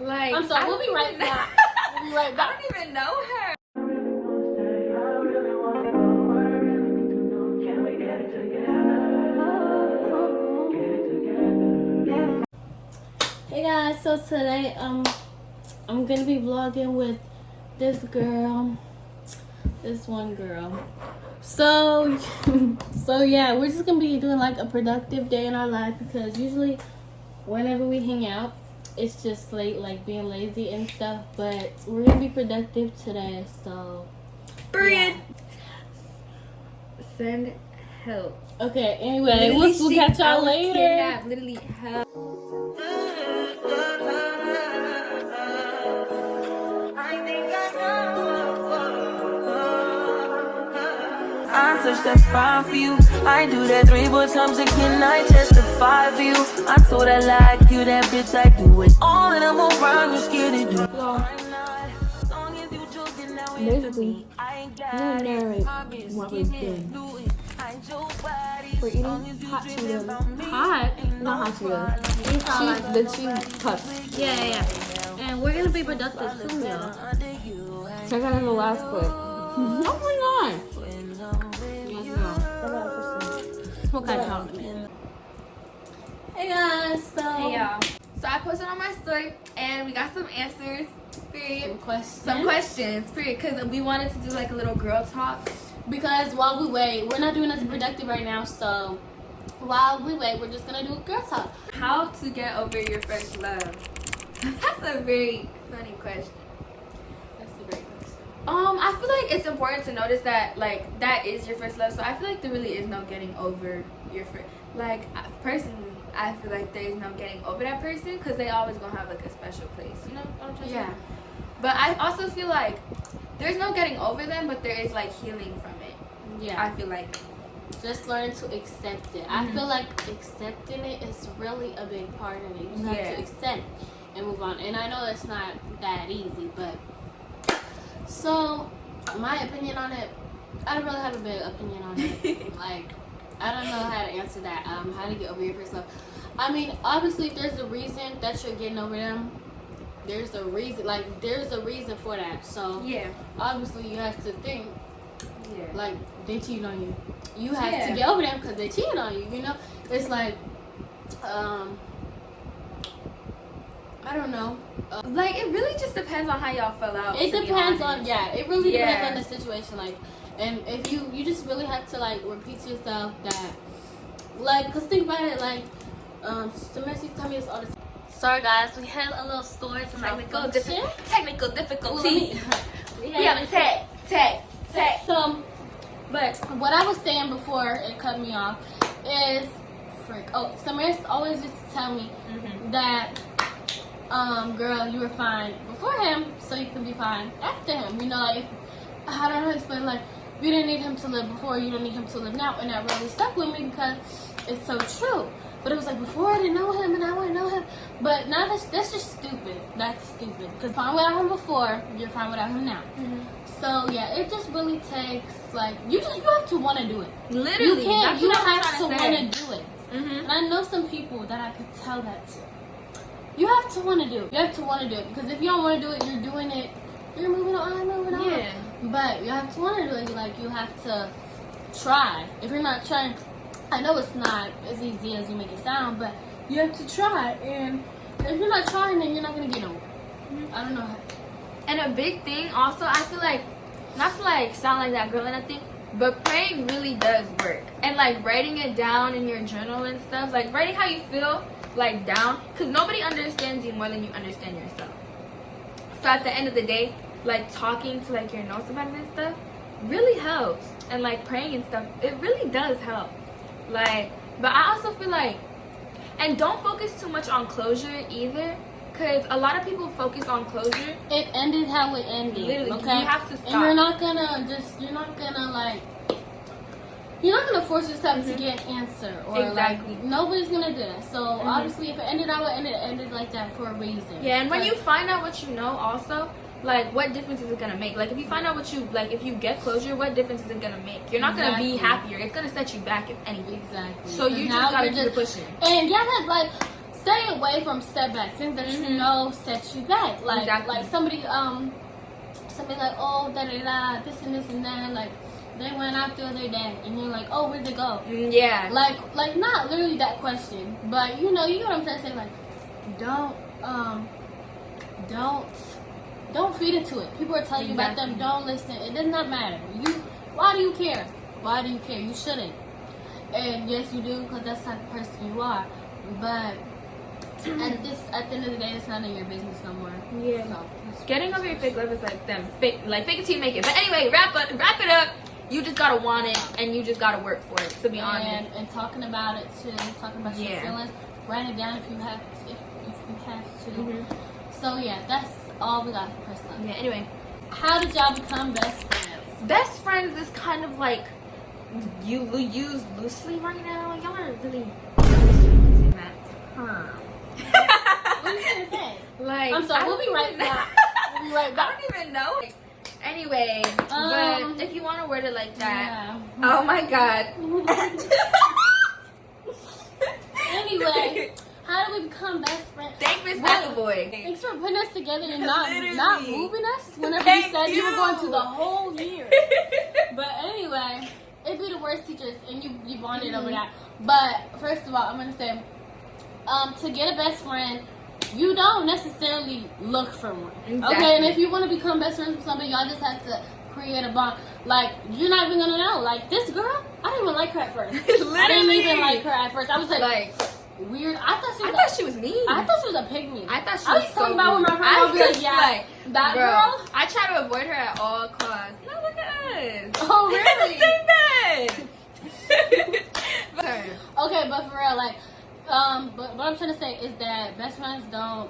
Like, I'm sorry, we'll be right back. We'll be right back. I don't even know her. Hey guys, so today I'm gonna be vlogging with this one girl. So yeah, we're just gonna be doing like a productive day in our life, because usually whenever we hang out, it's just like being lazy and stuff. But we're gonna be productive today, so Period. yeah. Send help. Okay, anyway, we'll catch y'all later. Kidnapped, literally help. I touch that 5 for you. I do that 3 more times again. I testify for you. I told I like you, that bitch. I do it all, and I'm around. You scared to do. Basically, I'm gonna narrate what we're doing. We're eating hot Cheetos. Hot? Not hot Cheetos. The cheese puffs. Yeah. And we're gonna be productive soon, y'all. Check out the last clip. Oh my god. We'll catch y'all in a minute. Hey guys, Hey y'all. So I posted on my story and we got some answers. Period. Some questions. Period. Because we wanted to do like a little girl talk. Because while we wait, we're not doing nothing productive right now, so while we wait, we're just gonna do a girl talk. How to get over your first love? That's a very funny question. That's a great question. I feel like it's important to notice that like that is your first love. So I feel like there really is no getting over your first. Like personally, I feel like there is no getting over that person, because they always gonna have like a special place. You know what I'm trying to say? Yeah. But I also feel like there's no getting over them, but there is like healing from it. Yeah. I feel like Just learning to accept it. I feel like accepting it is really a big part of it. You just have to accept and move on. And I know it's not that easy, but so my opinion on it, I don't really have a big opinion on it. Like, I don't know how to answer that. How to get over your first love. I mean, obviously, if there's a reason that you're getting over them, there's a reason. Like, there's a reason for that. So yeah, obviously, you have to think. yeah, Like, they cheated on you. You have to get over them because they cheated on you. You know, it's like, I don't know. like it really just depends on how y'all fell out. It depends on it really depends on Yeah. the situation. Like, and if you just really have to like repeat to yourself that, like, cause think about it, like, Mercy's telling me this all the time. Sorry guys, we had a little storage technical difficulty. We have a tech. So, but what I was saying before it cut me off is, Samaris always used to tell me that, girl, you were fine before him, so you can be fine after him. You know, like, I don't know how to explain, like, you didn't need him to live before, you don't need him to live now, and that really stuck with me because it's so true. But it was like, before I didn't know him and now I know him. But now that's just stupid. That's stupid. Because fine without him before, you're fine without him now. So yeah, it just really takes, like, you have to want to do it. Literally, you can't. that's You what I'm have to trying want to do it. And I know some people that I could tell that to. You have to want to do it. You have to want to do it, because if you don't want to do it, you're doing it. You're moving on. Yeah. But you have to want to do it. Like, you have to try. If you're not trying, I know it's not as easy as you make it sound, but you have to try. And if you're not trying, then you're not gonna get nowhere. I don't know how. And a big thing also, I feel like, not to like sound like that girl and nothing, but praying really does work. And like writing it down in your journal and stuff, like writing how you feel, like down, because nobody understands you more than you understand yourself. So at the end of the day, like talking to like your notes about it and stuff really helps. And like praying and stuff, it really does help. Like, but I also feel like, and don't focus too much on closure either. Because a lot of people focus on closure. It ended how it ended. Literally, okay? you have to stop. And you're not gonna force yourself to get an answer. Or Exactly. like, nobody's gonna do that. So obviously, if it ended how it ended like that for a reason. Yeah, and when you find out what you know also, like, what difference is it gonna make? Like, if you find out what you, like, if you get closure, what difference is it gonna make? You're not gonna be happier. It's gonna set you back, if anything. Exactly. So you just gotta keep pushing. And yeah, like, stay away from setbacks, things that you know set you back. Like somebody like, oh, da da da, this and this and that, like they went out the other day, and you're like, oh, where'd they go? Yeah. Like not literally that question, but you know what I'm trying to say. Like, don't feed into it. People are telling you about them. Don't listen. It does not matter. Why do you care? Why do you care? You shouldn't. And yes, you do, because that's the type of person you are. But at the end of the day, it's none of your business no more. Yeah. So, getting over your fake love is like them. Fake it till you make it. But anyway, wrap it up. You just gotta want it, and you just gotta work for it. To be honest. And talking about it too, talking about your feelings. Write it down if you have to. So yeah, that's all we got for first love. Yeah. Anyway, how did y'all become best friends? Best friends is kind of like you use loosely right now. Y'all are really using that term. What are you trying to say? Like, I'm sorry. We'll be right back. I don't even know. Anyway, but if you want to word it like that, oh my god. Anyway, how do we become best friends? Thank Miss McAvoy. Thanks for putting us together and not moving us whenever you said you were going to the whole year. But anyway, it'd be the worst teachers, and you bonded over that. But first of all, I'm gonna say, to get a best friend, you don't necessarily look for one. Exactly. Okay, and if you want to become best friends with somebody, y'all just have to create a bond. Like, you're not even gonna know. Like, this girl, I didn't even like her at first. I didn't even like her at first. I was like weird. I thought she was mean. I thought she was a pygmy. I thought she was talking about with my friend. I was like, yeah, that girl. I try to avoid her at all costs. No, look at us. Oh, really? Same bed. Okay, but for real, like, but what I'm trying to say is that best friends don't,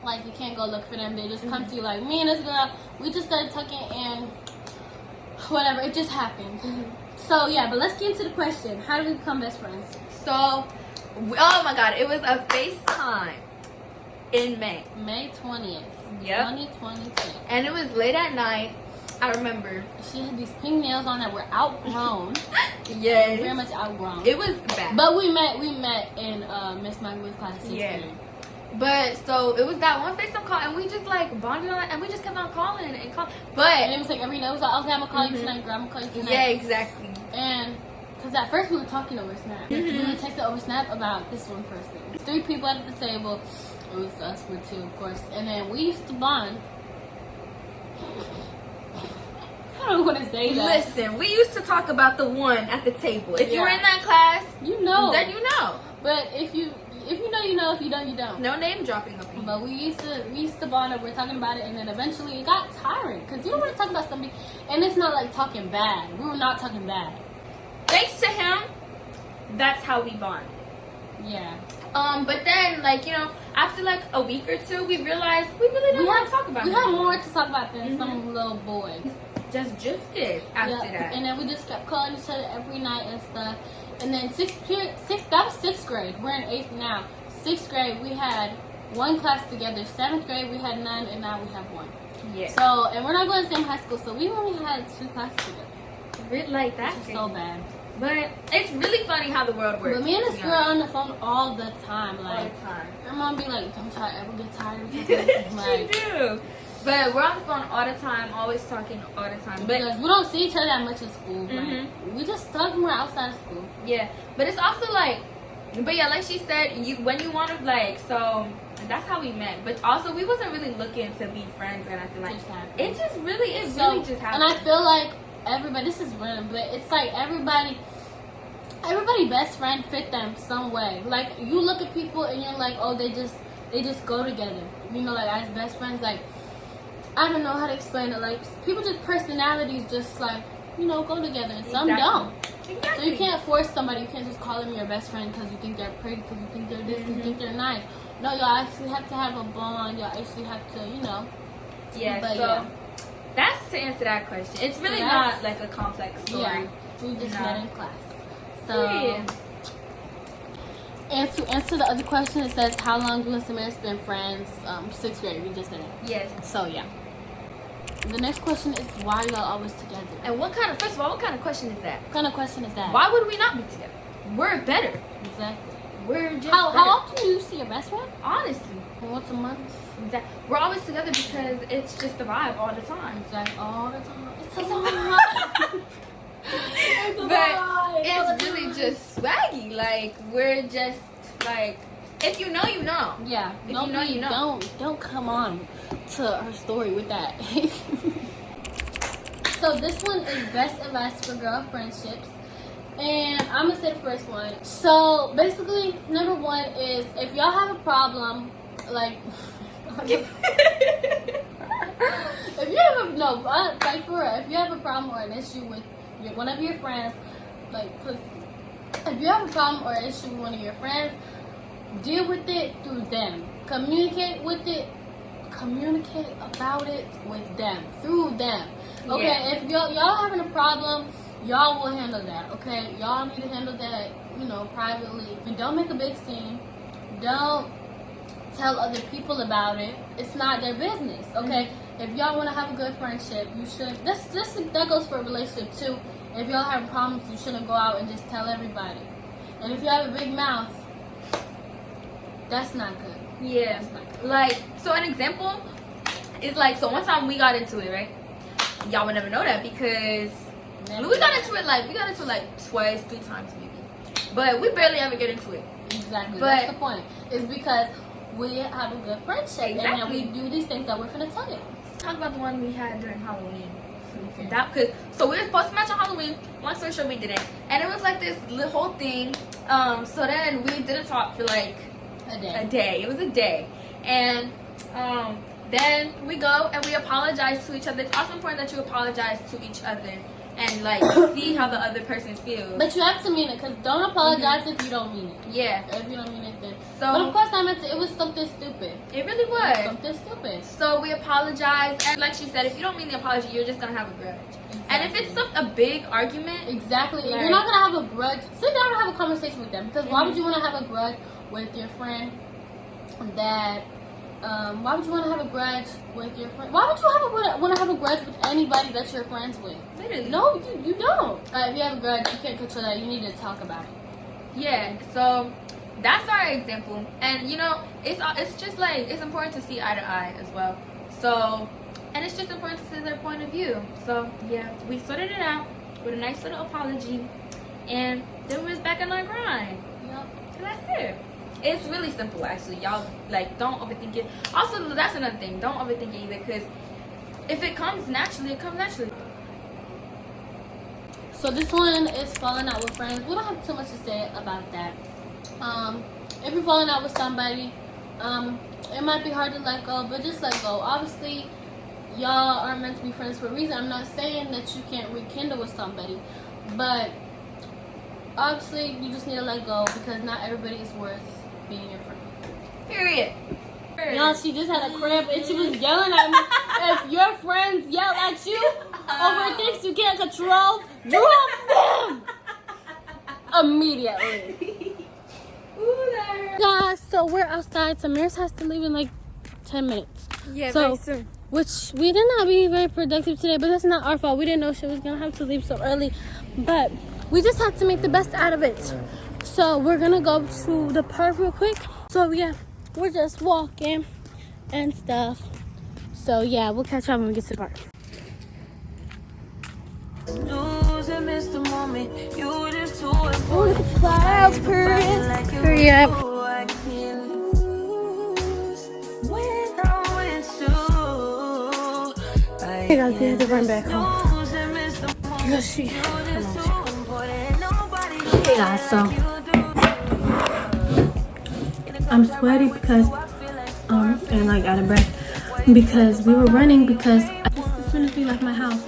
like, you can't go look for them. They just come to you. Like, me and this girl, we just started talking and whatever. It just happened. So yeah, but let's get into the question. How do we become best friends? So, oh my god, it was a FaceTime in May 20th. Yep. 2022. And it was late at night. I remember. She had these pink nails on that were outgrown. Yes. Very much outgrown. It was bad. But we met in Miss McAvoy's class. Yeah. But so it was that one FaceTime call, and we just like bonded on it, and we just kept on calling and calling. And it was like every night. It was like, okay, I'm gonna call you tonight, girl. I'm gonna call you tonight. Yeah, exactly. And because at first we were talking over Snap. We were texting over Snap about this one person. 3 people at the table. It was us with 2, of course. And then we used to bond. I don't want to say that. Listen, we used to talk about the one at the table. If you were in that class, you know. Then you know. But if you know, you know. If you don't, you don't. No name dropping up. But we used to bond over talking about it, and then eventually it got tiring because you don't want to talk about somebody, and it's not like talking bad. We were not talking bad. Thanks to him, that's how we bonded. Yeah. But then, like, you know, after like a week or 2, we realized we really didn't want to talk about it. We had more to talk about than some little boys. Just drifted after that. And then we just kept calling each other every night and stuff. And then that was 6th grade. We're in 8th now. 6th grade, we had 1 class together. 7th grade, we had none, and now we have 1. Yeah. So, and we're not going to the same high school, so we only had 2 classes together. Like that. Which is so bad. But it's really funny how the world works. But me and this girl on the phone all the time. Like, all the time. Her mom be like, don't y'all ever get tired of each other. Like, she do. But we're on the phone all the time, always talking all the time. But because we don't see each other that much in school. Like, we just talk more outside of school. Yeah. But it's also like, but yeah, like she said, when you want to, like, so that's how we met. But also, we wasn't really looking to be friends or nothing like that. It just really, really just happened. And I feel like everybody, this is random, but it's like everybody best friend fit them some way. Like, you look at people and you're like, oh, they just go together. You know, like, as best friends, like, I don't know how to explain it. Like, people just personalities just like, you know, go together, and some don't. Exactly. So you can't force somebody. You can't just call them your best friend because you think they're pretty, because you think they're this, because you think they're nice. No, y'all actually have to have a bond. Y'all actually have to, you know. Yeah. But so that's to answer that question. It's really not like a complex story. Yeah, we just met in class. So, and to answer the other question, it says, how long do you and Samara been friends? 6th grade, we just said it. Yes. So, yeah. The next question is, why y'all always together? And first of all, what kind of question is that? What kind of question is that? Why would we not be together? We're better. Exactly. we're just How better. often do you see your best friend? Honestly. Once a month. Exactly. We're always together because it's just the vibe all the time. It's like all the time. It's a It's vibe. It's a But vibe all it's the really time. just swaggy. Like, we're just like, if you know, you know. Yeah. If you know, you know. Don't come on to her story with that. So this one is best advice for girl friendships. And I'm gonna say the first one. So basically, number one is if y'all have a problem, like if you have a like for real, if you have a problem or an issue with one of your friends, like, cause if you have a problem or an issue with one of your friends, deal with it through them. Communicate about it with them, through them. Okay, Yeah. if y'all having a problem, y'all will handle that. Okay, y'all need to handle that, privately. And don't make a big scene. Don't tell other people about it. It's not their business. Okay, if y'all want to have a good friendship, you should. That goes for a relationship too. If y'all have problems, you shouldn't go out and just tell everybody. And if you have a big mouth, that's not good. Yeah. That's not good. Like, so an example is like, so one time we got into it, right? Y'all would never know that because we got into it like twice, 3 times maybe. But we barely ever get into it. Exactly. But- That's the point. It's because we have a good friendship and then Exactly. we do these things that we're gonna tell you. Talk about the one we had during Halloween. Okay. So we were supposed to match on Halloween. Long story short, we didn't, and it was like this whole thing. So then we didn't talk for like A a day. day. It was a day, and then we go and we apologize to each other. It's also important that you apologize to each other and like see how the other person feels. But you have to mean it, because don't apologize if you don't mean it. Yeah. If you don't mean it, then. So- But of course, I meant it was something stupid. It really It was was. something stupid. So we apologize, and like she said, if you don't mean the apology, you're just gonna have a grudge. And if it's a big argument, Exactly. If Like- you're not gonna have a grudge, sit down and have a conversation with them. Because why would you want to have a grudge with your friend that? Why would you want to have a grudge with your friend? Why would you want to have a grudge with anybody that you're friends with? literally. No, you don't. If you have a grudge, you can't control that. You need to talk about it. Yeah, so that's our example, and it's just like it's important to see eye to eye as well. So, and it's just important to see their point of view. So yeah, we sorted it out with a nice little apology, and then we was back on our grind. Yep. And that's it. It's really simple, actually. Y'all like don't overthink it. Also, that's another thing. Don't overthink it either, because if it comes naturally, it comes naturally. So this one is falling out with friends. We don't have too much to say about that. If you're falling out with somebody, it might be hard to let go, but just let go. Obviously, y'all are meant to be friends for a reason. I'm not saying that you can't rekindle with somebody, but obviously you just need to let go because not everybody is worth being your friend. Period. Y'all, she just had a cramp and she was yelling at me. If your friends yell at you over things you can't control, drop them immediately. Ooh, that hurt. Guys, so we're outside. Samirs has to leave in like 10 minutes. Yeah, So- very soon. Which we did not be very productive today, but that's not our fault. We didn't know she was gonna have to leave so early. But we just had to make the best out of it. So we're gonna go to the park real quick. So yeah, we're just walking and stuff. So yeah, we'll catch up when we get to the park. Lose and miss the moment. You just too important. Oh, the clouds, Like you hurry up. do, I can't lose when I'm with you. Hey guys, we have to run back home. Lose and miss the moment. Because she. You just too important. Nobody Hey guys, so like you do. I'm sweaty because and like out of breath because we were running because just as soon as we left my house,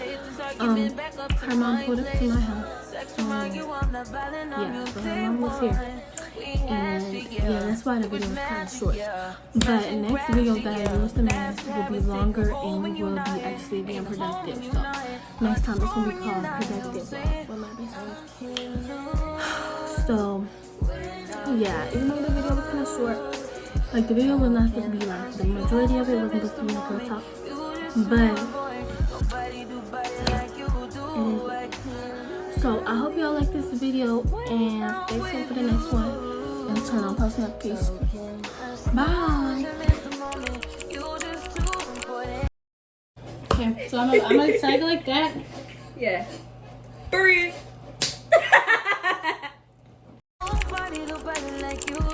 her mom pulled up to my house. Yeah, so her mom was here. And yeah, that's why the video was kind of short. But next video that I do with the man will be longer and we will be actually being productive. So next time it's gonna be called Productive with my best friend. So yeah, even though the video was kind of short, like the video was not supposed to be like the majority of it wasn't supposed to be like real talk, but it is. So I hope y'all like this video and stay tuned for the next one. And gonna turn on post notifications. Bye. Okay, so I'm gonna tag it like that. Yeah. 3. Nobody like you.